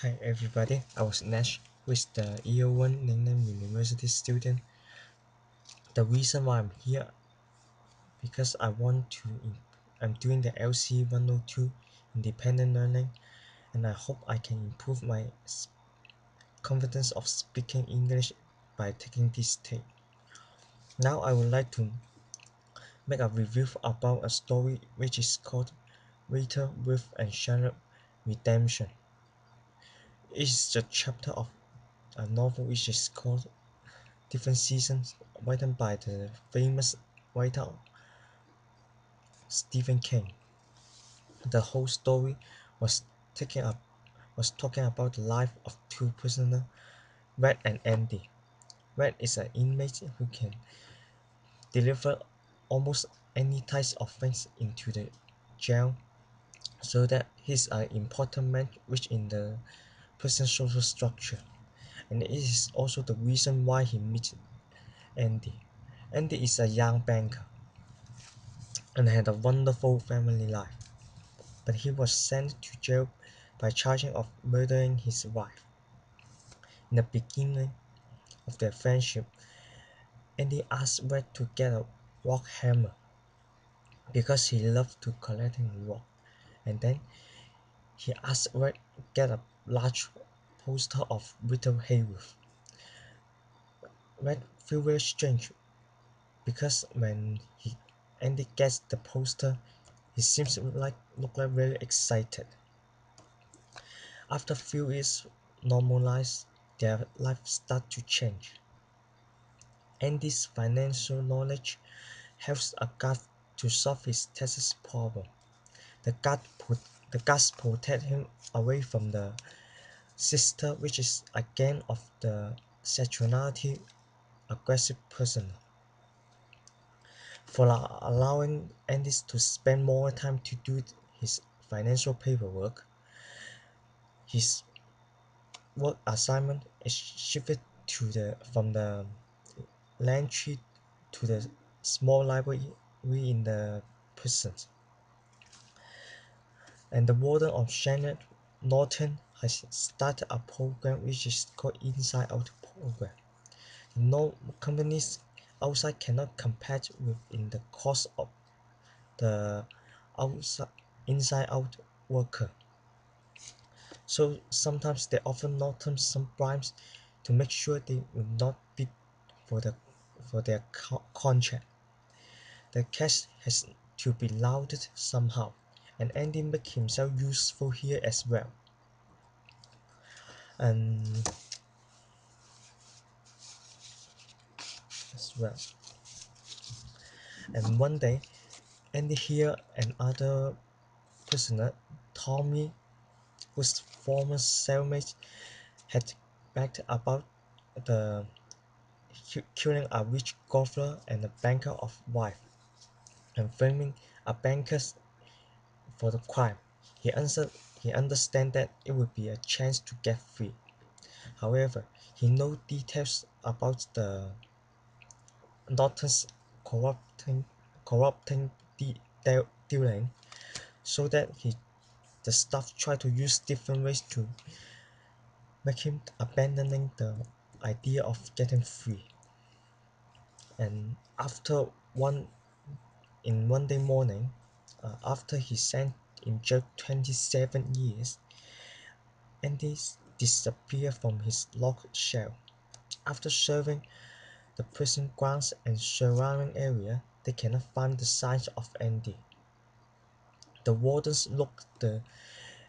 Hi everybody, I was Nash with the Year 1 Ningnan University student. The reason why I'm here because I'm doing the LC 102 independent learning and I hope I can improve my confidence of speaking English by taking this test. Now I would like to make a review about a story which is called Rita Hayworth and Shawshank Redemption. It is a chapter of a novel which is called Different Seasons, written by the famous writer Stephen King. The whole story was taking up was talking about the life of two prisoners, Red and Andy. Red is an inmate who can deliver almost any types of things into the jail, so that he's an important man which in the prison social structure. And it is also the reason why he meets Andy. Andy is a young banker and had a wonderful family life, but he was sent to jail by charging of murdering his wife. In the beginning of their friendship, Andy asked Red to get a rock hammer because he loved to collecting rock, and then he asked Red to get a large poster of Rita Hayworth. Red felt very strange because when Andy gets the poster, he seems look like very excited. After a few years normalized, their life start to change. Andy's financial knowledge helps a guard to solve his taxes problem. The guard the guards protect him away from the sister, which is a gang of the sexuality aggressive person. For allowing Andy to spend more time to do his financial paperwork, his work assignment is shifted from the Lantry to the small library in the prison, and the warden of Shannon Norton has started a program which is called Inside Out program. No companies outside cannot compete within the cost of the outside inside out worker. So sometimes they offer Norton some bribes to make sure they will not bid for their contract. The case has to be lauded somehow, and Andy makes himself useful here as well. And as well. And one day, Andy hear another prisoner, Tommy, whose former cellmate had bragged about the killing a rich golfer and a banker of wife, and framing a banker for the crime. He understands that it would be a chance to get free. However, he knows details about the Norton's corrupting dealing, so that the staff try to use different ways to make him abandoning the idea of getting free. And after one day morning, after he sent in jail 27 years, Andy disappeared from his locked cell. After serving the prison grounds and surrounding area, they cannot find the signs of Andy. The wardens looked the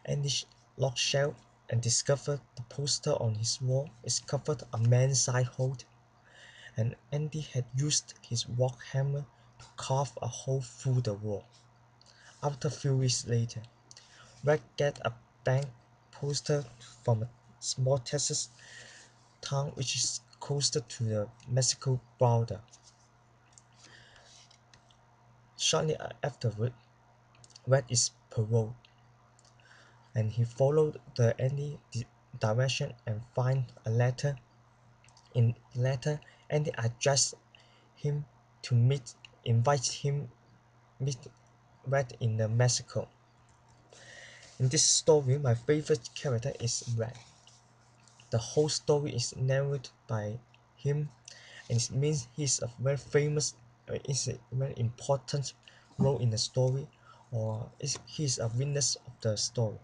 Andy's locked cell and discovered the poster on his wall is covered a man-sized hole, and Andy had used his rock hammer to carve a hole through the wall. After a few weeks later, Red get a bank poster from a small Texas town which is closer to the Mexico border. Shortly afterward, Red is paroled, and he followed the Andy direction and find a letter. In the letter, Andy addressed him to invite him meet Red in Mexico. In this story, my favorite character is Red. The whole story is narrated by him, and it means he's a very famous, is a very important role in the story, or he's a witness of the story.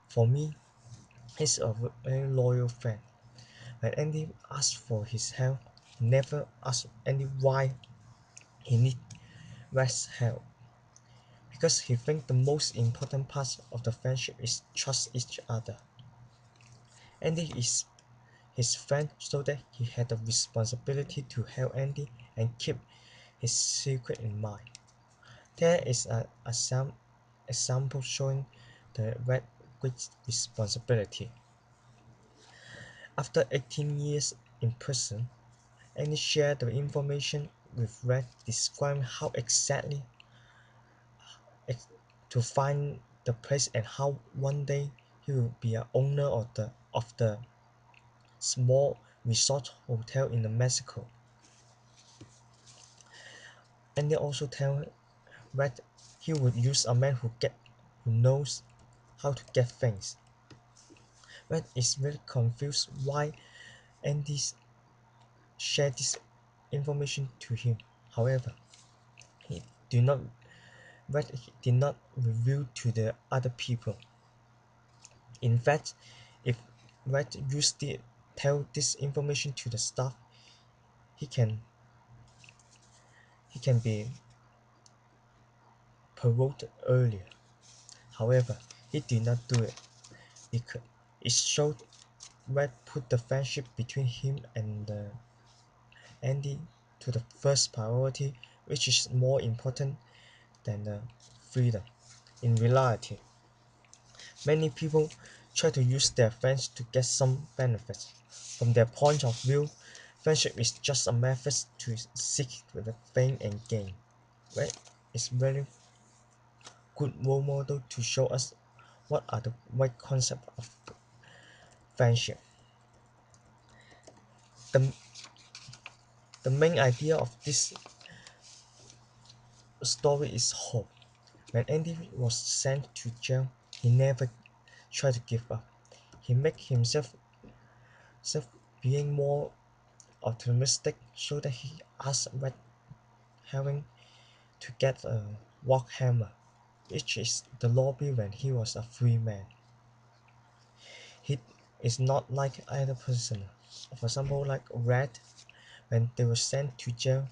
For me, he's a very loyal friend. When Andy asks for his help, he never asks Andy why he needs Red's help, because he thinks the most important part of the friendship is trust each other. Andy is his friend so that he had the responsibility to help Andy and keep his secret in mind. There is some example showing the Red great responsibility. After 18 years in prison, Andy shared the information with Red describing how exactly to find the place and how one day he will be a owner of the small resort hotel in Mexico. And they also tell Red he would use a man who knows how to get things. Red is very confused why Andy shared this information to him. However, he did not Red did not reveal to the other people. In fact, if Red used to tell this information to the staff, he can he can be paroled earlier. However, he did not do it because it showed Red put the friendship between him and Andy to the first priority, which is more important than the freedom. In reality, many people try to use their friends to get some benefits. From their point of view, friendship is just a method to seek the fame and gain. Red is very good role model to show us what are the right concept of friendship. The, the main idea of this story is hope. When Andy was sent to jail, he never tried to give up. He made himself being more optimistic so that he asked Red having to get a rock hammer, which is the lobby when he was a free man. He is not like other prisoner. For example, like Red, when they were sent to jail,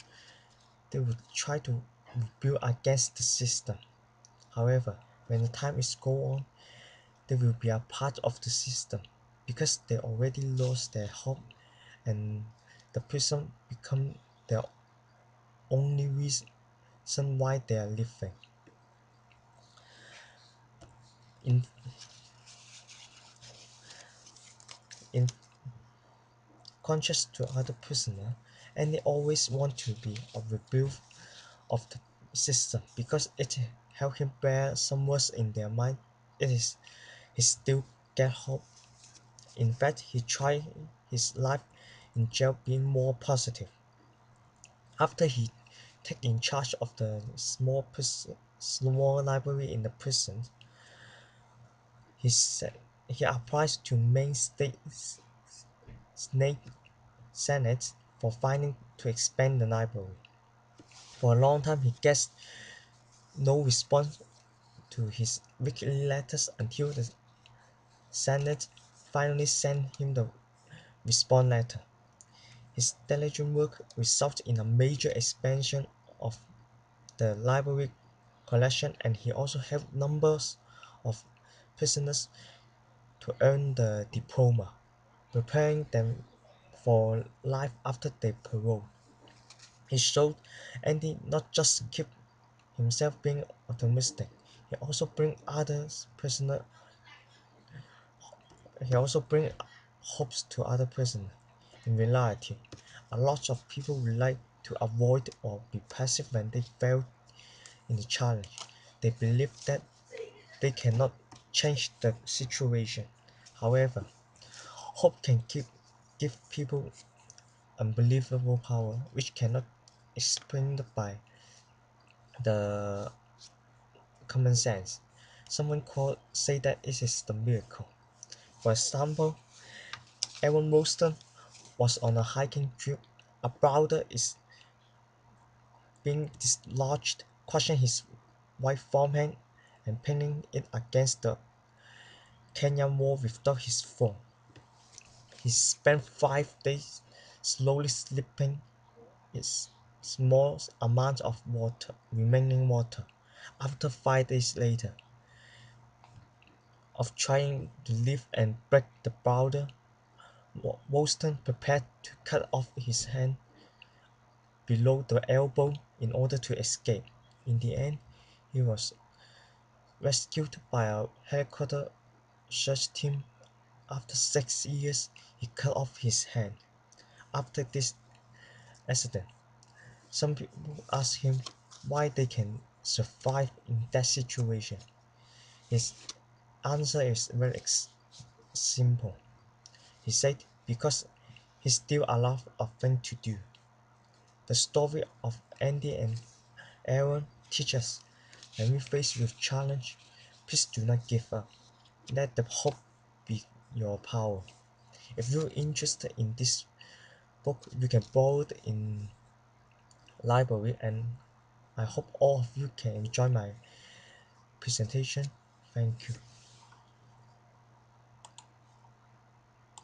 they would try to rebel against the system. However, when the time is go on, they will be a part of the system because they already lost their hope and the prison become their only reason why they are living. In, in contrast to other prisoners, and they always want to be a rebel of the system because it helps him bear some words in their mind. It is he still get hope. In fact, he tried his life in jail being more positive. After he took in charge of the small library in the prison, he said he applies to main state senate for funding to expand the library. For a long time, he gets no response to his weekly letters until the Senate finally sent him the response letter. His diligent work resulted in a major expansion of the library collection, and he also helped numbers of prisoners to earn the diploma, preparing them for life after their parole. He showed Andy not just keep himself being optimistic, he also bring others prisoner he also bring hopes to other prisoners. In reality, a lot of people would like to avoid or be passive when they fail in the challenge. They believe that they cannot change the situation. However, hope can give people unbelievable power which cannot explained by the common sense. Someone could say that it is the miracle. For example, Aaron Ralston was on a hiking trip. A boulder is being dislodged, crushing his right farmhand and pinning it against the canyon wall without his phone. He spent 5 days slowly slipping its small amount of remaining water. After 5 days later of trying to lift and break the boulder, Wollstone prepared to cut off his hand below the elbow in order to escape. In the end, he was rescued by a helicopter search team. After 6 years, he cut off his hand. After this accident, some people ask him why they can survive in that situation. His answer is very simple. He said, because he still allowed a thing to do. The story of Andy and Aaron teaches when we face with challenge, please do not give up. Let the hope be your power. If you're interested in this book, you can borrow it in library, and I hope all of you can enjoy my presentation. Thank you.